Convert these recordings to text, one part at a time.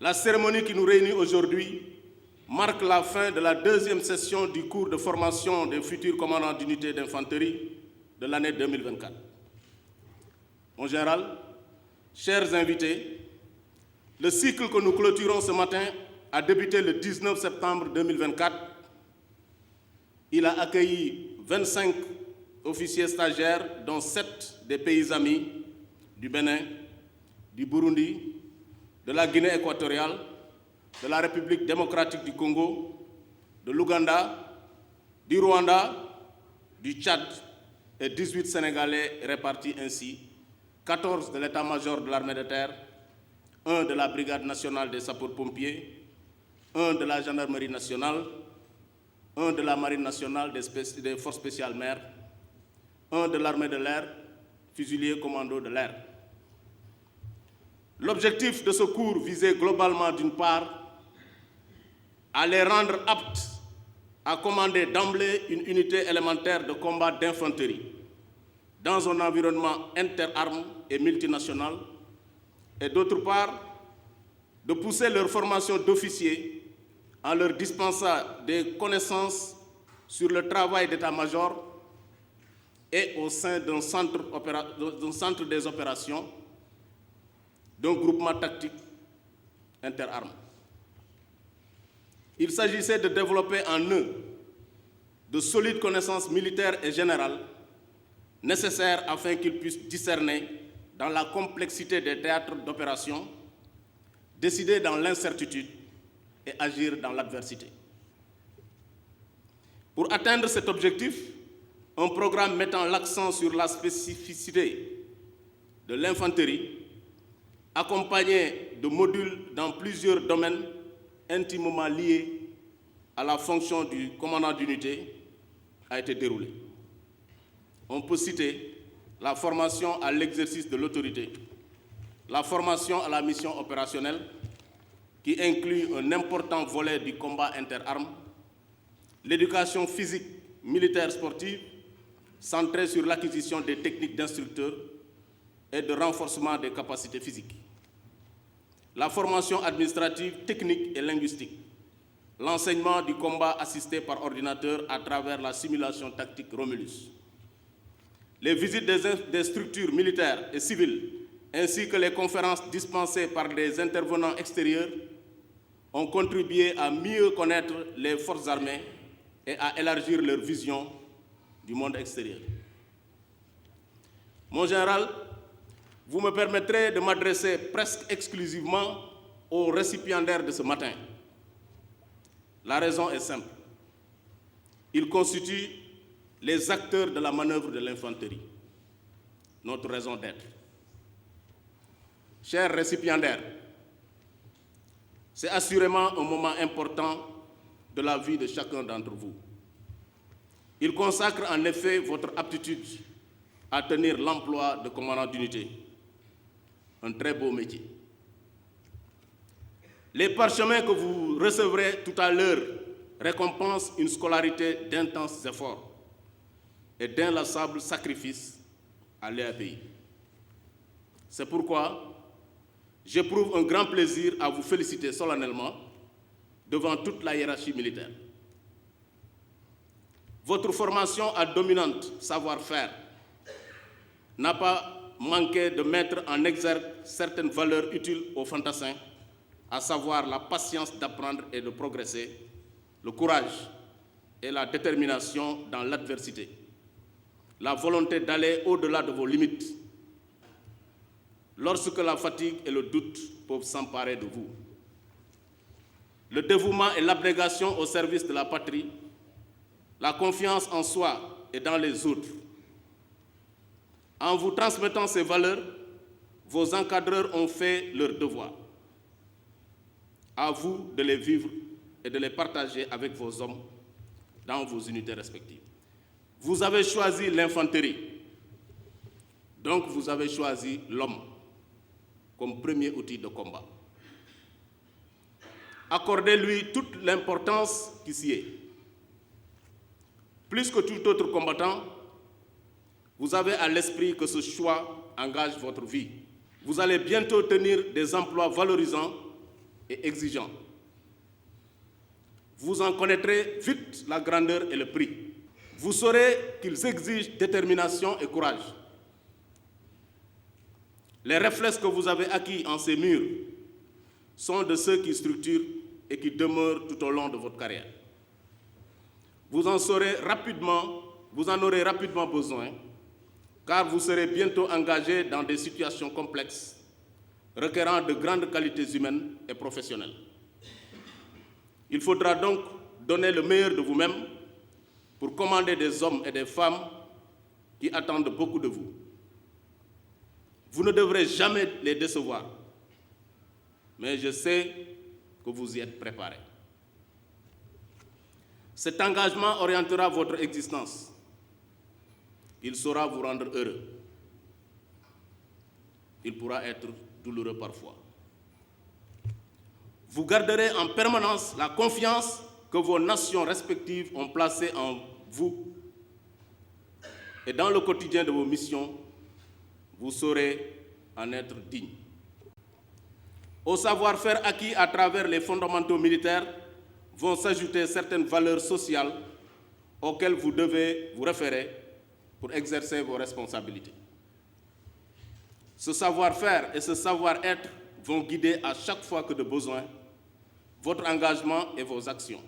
La cérémonie qui nous réunit aujourd'hui marque la fin de la deuxième session du cours de formation des futurs commandants d'unité d'infanterie de l'année 2024. Mon général, chers invités, le cycle que nous clôturons ce matin a débuté le 19 septembre 2024. Il a accueilli 25 officiers stagiaires, dont 7 des pays amis du Bénin, du Burundi, de la Guinée équatoriale, de la République démocratique du Congo, de l'Ouganda, du Rwanda, du Tchad et 18 Sénégalais répartis ainsi, 14 de l'état-major de l'armée de terre, 1 de la brigade nationale des sapeurs-pompiers, 1 de la gendarmerie nationale, 1 de la marine nationale des forces spéciales mer, 1 de l'armée de l'air, fusilier commando de l'air. L'objectif de ce cours visait globalement, d'une part, à les rendre aptes à commander d'emblée une unité élémentaire de combat d'infanterie dans un environnement interarmes et multinational, et d'autre part, de pousser leur formation d'officiers en leur dispensant des connaissances sur le travail d'état-major et au sein d'un centre des opérations, d'un groupement tactique interarmes. Il s'agissait de développer en eux de solides connaissances militaires et générales nécessaires afin qu'ils puissent discerner dans la complexité des théâtres d'opération, décider dans l'incertitude et agir dans l'adversité. Pour atteindre cet objectif, un programme mettant l'accent sur la spécificité de l'infanterie, accompagné de modules dans plusieurs domaines intimement liés à la fonction du commandant d'unité, a été déroulé. On peut citer la formation à l'exercice de l'autorité, la formation à la mission opérationnelle, qui inclut un important volet du combat interarmes, l'éducation physique militaire sportive, centrée sur l'acquisition des techniques d'instructeurs et de renforcement des capacités physiques, la formation administrative, technique et linguistique, l'enseignement du combat assisté par ordinateur à travers la simulation tactique Romulus, les visites des structures militaires et civiles, ainsi que les conférences dispensées par des intervenants extérieurs ont contribué à mieux connaître les forces armées et à élargir leur vision du monde extérieur. Mon général, vous me permettrez de m'adresser presque exclusivement aux récipiendaires de ce matin. La raison est simple. Ils constituent les acteurs de la manœuvre de l'infanterie, notre raison d'être. Chers récipiendaires, c'est assurément un moment important de la vie de chacun d'entre vous. Il consacre en effet votre aptitude à tenir l'emploi de commandant d'unité. Un très beau métier. Les parchemins que vous recevrez tout à l'heure récompensent une scolarité d'intenses efforts et d'inlassables sacrifices à l'EAPI. C'est pourquoi j'éprouve un grand plaisir à vous féliciter solennellement devant toute la hiérarchie militaire. Votre formation à dominante savoir-faire n'a pas manqué de mettre en exergue certaines valeurs utiles aux fantassins, à savoir la patience d'apprendre et de progresser, le courage et la détermination dans l'adversité, la volonté d'aller au-delà de vos limites, lorsque la fatigue et le doute peuvent s'emparer de vous. Le dévouement et l'abnégation au service de la patrie, la confiance en soi et dans les autres. En vous transmettant ces valeurs, vos encadreurs ont fait leur devoir. À vous de les vivre et de les partager avec vos hommes dans vos unités respectives. Vous avez choisi l'infanterie, donc vous avez choisi l'homme comme premier outil de combat. Accordez-lui toute l'importance qui s'y est. Plus que tout autre combattant, vous avez à l'esprit que ce choix engage votre vie. Vous allez bientôt tenir des emplois valorisants et exigeants. Vous en connaîtrez vite la grandeur et le prix. Vous saurez qu'ils exigent détermination et courage. Les réflexes que vous avez acquis en ces murs sont de ceux qui structurent et qui demeurent tout au long de votre carrière. Vous en aurez rapidement besoin, car vous serez bientôt engagé dans des situations complexes, requérant de grandes qualités humaines et professionnelles. Il faudra donc donner le meilleur de vous-même pour commander des hommes et des femmes qui attendent beaucoup de vous. Vous ne devrez jamais les décevoir, mais je sais que vous y êtes préparés. Cet engagement orientera votre existence. Il saura vous rendre heureux. Il pourra être douloureux parfois. Vous garderez en permanence la confiance que vos nations respectives ont placée en vous. Et dans le quotidien de vos missions, vous saurez en être digne. Au savoir-faire acquis à travers les fondamentaux militaires vont s'ajouter certaines valeurs sociales auxquelles vous devez vous référer pour exercer vos responsabilités. Ce savoir-faire et ce savoir-être vont guider à chaque fois que de besoin votre engagement et vos actions.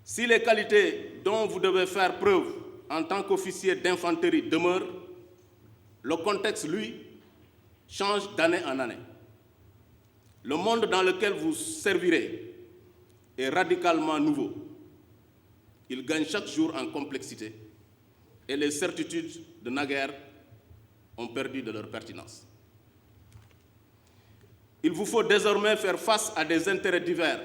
Si les qualités dont vous devez faire preuve en tant qu'officier d'infanterie demeurent, le contexte, lui, change d'année en année. Le monde dans lequel vous servirez est radicalement nouveau. Il gagne chaque jour en complexité et les certitudes de naguère ont perdu de leur pertinence. Il vous faut désormais faire face à des intérêts divers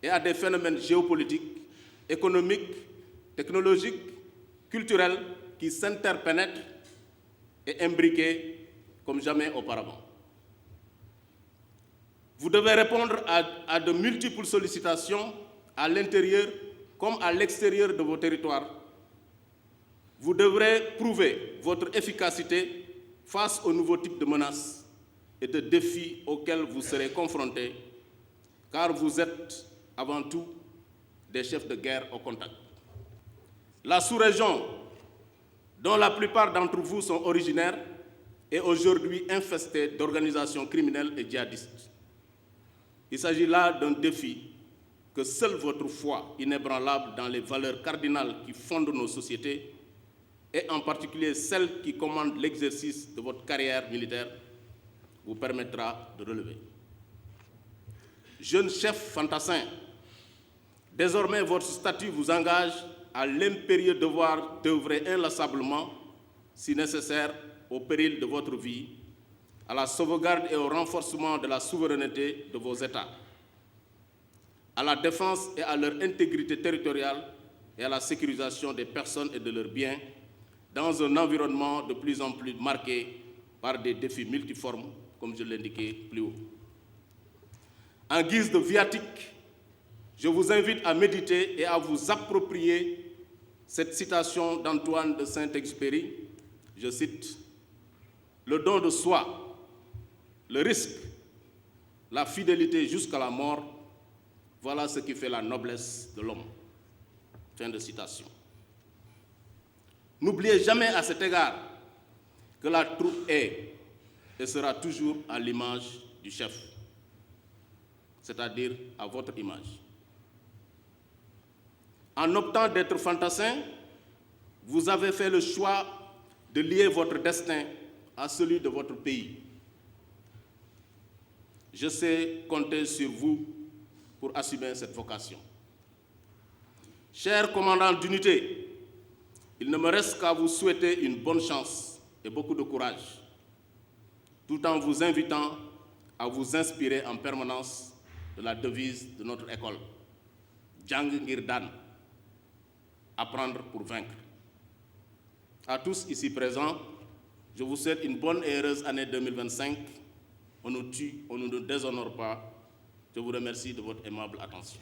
et à des phénomènes géopolitiques, économiques, technologiques, culturels qui s'interpénètrent et imbriqués comme jamais auparavant. Vous devez répondre à de multiples sollicitations à l'intérieur comme à l'extérieur de vos territoires. Vous devrez prouver votre efficacité face aux nouveaux types de menaces et de défis auxquels vous serez confrontés, car vous êtes avant tout des chefs de guerre au contact. La sous-région, dont la plupart d'entre vous sont originaires, est aujourd'hui infestée d'organisations criminelles et djihadistes. Il s'agit là d'un défi que seule votre foi inébranlable dans les valeurs cardinales qui fondent nos sociétés, et en particulier celle qui commande l'exercice de votre carrière militaire, vous permettra de relever. Jeune chef fantassin, désormais votre statut vous engage à l'impérieux devoir d'œuvrer inlassablement, si nécessaire, au péril de votre vie, à la sauvegarde et au renforcement de la souveraineté de vos États, à la défense et à leur intégrité territoriale et à la sécurisation des personnes et de leurs biens dans un environnement de plus en plus marqué par des défis multiformes, comme je l'indiquais plus haut. En guise de viatique, je vous invite à méditer et à vous approprier cette citation d'Antoine de Saint-Exupéry. Je cite: « Le don de soi, le risque, la fidélité jusqu'à la mort, voilà ce qui fait la noblesse de l'homme. » Fin de citation. N'oubliez jamais à cet égard que la troupe est et sera toujours à l'image du chef, c'est-à-dire à votre image. En optant d'être fantassin, vous avez fait le choix de lier votre destin à celui de votre pays. Je sais compter sur vous pour assumer cette vocation. Chers commandants d'unité, il ne me reste qu'à vous souhaiter une bonne chance et beaucoup de courage, tout en vous invitant à vous inspirer en permanence de la devise de notre école, Jang ngir Dan, apprendre pour vaincre. À tous ici présents, je vous souhaite une bonne et heureuse année 2025. On nous tue, on ne nous déshonore pas. Je vous remercie de votre aimable attention.